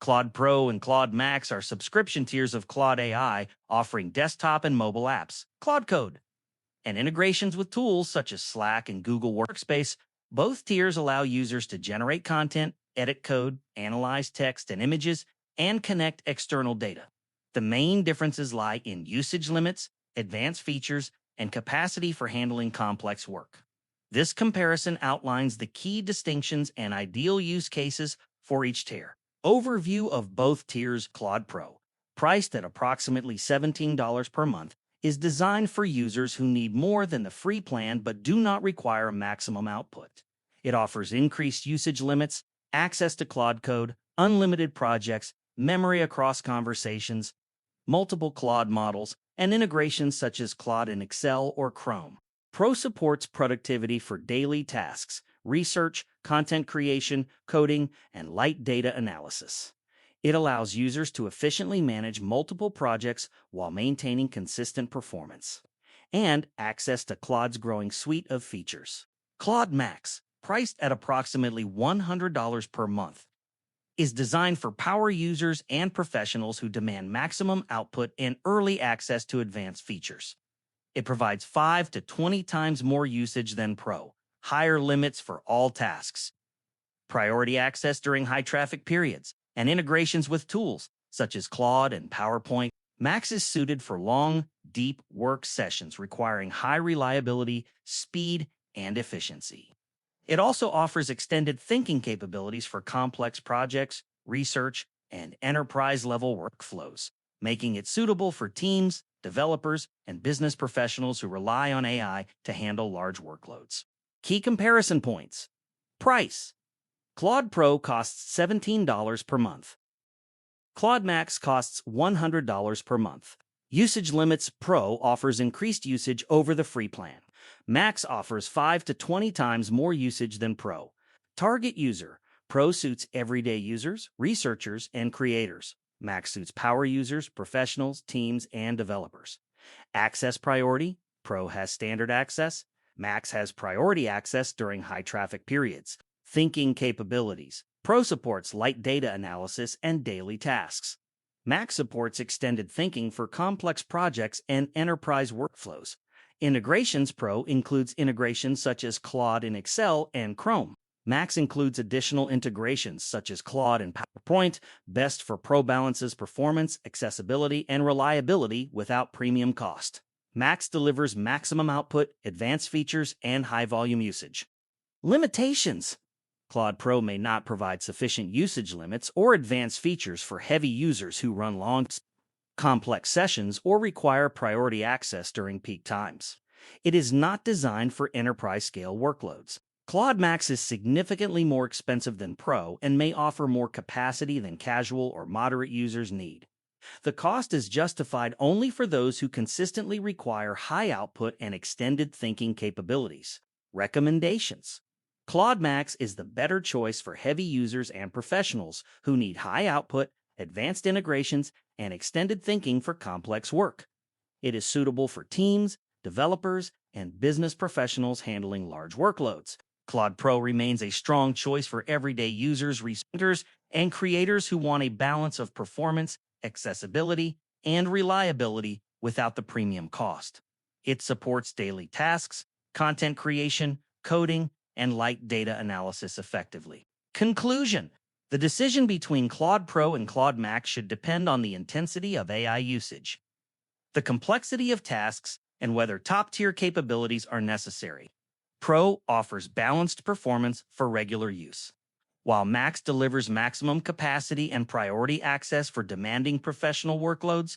Claude Pro and Claude Max are subscription tiers of Claude AI, offering desktop and mobile apps, Claude Code, and integrations with tools such as Slack and Google Workspace. Both tiers allow users to generate content, edit code, analyze text and images, and connect external data. The main differences lie in usage limits, advanced features, and capacity for handling complex work. This comparison outlines the key distinctions and ideal use cases for each tier. Overview of both tiers. Claude Pro, priced at approximately $17 per month, is designed for users who need more than the free plan but do not require maximum output. It offers increased usage limits, access to Claude Code, unlimited projects, memory across conversations, multiple Claude models, and integrations such as Claude in Excel or Chrome. Pro supports productivity for daily tasks, research, content creation, coding, and light data analysis. It allows users to efficiently manage multiple projects while maintaining consistent performance, and access to Claude's growing suite of features. Claude Max, priced at approximately $100 per month, is designed for power users and professionals who demand maximum output and early access to advanced features. It provides 5 to 20 times more usage than Pro, higher limits for all tasks, priority access during high traffic periods, and integrations with tools such as Claude and PowerPoint. Max is suited for long, deep work sessions requiring high reliability, speed, and efficiency. It also offers extended thinking capabilities for complex projects, research, and enterprise-level workflows, making it suitable for teams, developers, and business professionals who rely on AI to handle large workloads. Key comparison points. Price. Claude Pro costs $17 per month. Claude Max costs $100 per month. Usage limits. Pro offers increased usage over the free plan. Max offers 5 to 20 times more usage than Pro. Target user. Pro suits everyday users, researchers, and creators. Max suits power users, professionals, teams, and developers. Access priority. Pro has standard access. Max has priority access during high traffic periods. Thinking capabilities. Pro supports light data analysis and daily tasks. Max supports extended thinking for complex projects and enterprise workflows. Integrations. Pro includes integrations such as Claude in Excel and Chrome. Max includes additional integrations such as Claude and PowerPoint, best for Pro balances performance, accessibility, and reliability without premium cost. Max delivers maximum output, advanced features, and high-volume usage. Limitations. Claude Pro may not provide sufficient usage limits or advanced features for heavy users who run long, complex sessions or require priority access during peak times. It is not designed for enterprise-scale workloads. Claude Max is significantly more expensive than Pro and may offer more capacity than casual or moderate users need. The cost is justified only for those who consistently require high output and extended thinking capabilities. Recommendations. Claude Max is the better choice for heavy users and professionals who need high output, advanced integrations, and extended thinking for complex work. It is suitable for teams, developers, and business professionals handling large workloads. Claude Pro remains a strong choice for everyday users, researchers, and creators who want a balance of performance, accessibility, and reliability without the premium cost. It supports daily tasks, content creation, coding, and light data analysis effectively. Conclusion. The decision between Claude Pro and Claude Max should depend on the intensity of AI usage, the complexity of tasks, and whether top-tier capabilities are necessary. Pro offers balanced performance for regular use, while Max delivers maximum capacity and priority access for demanding professional workloads.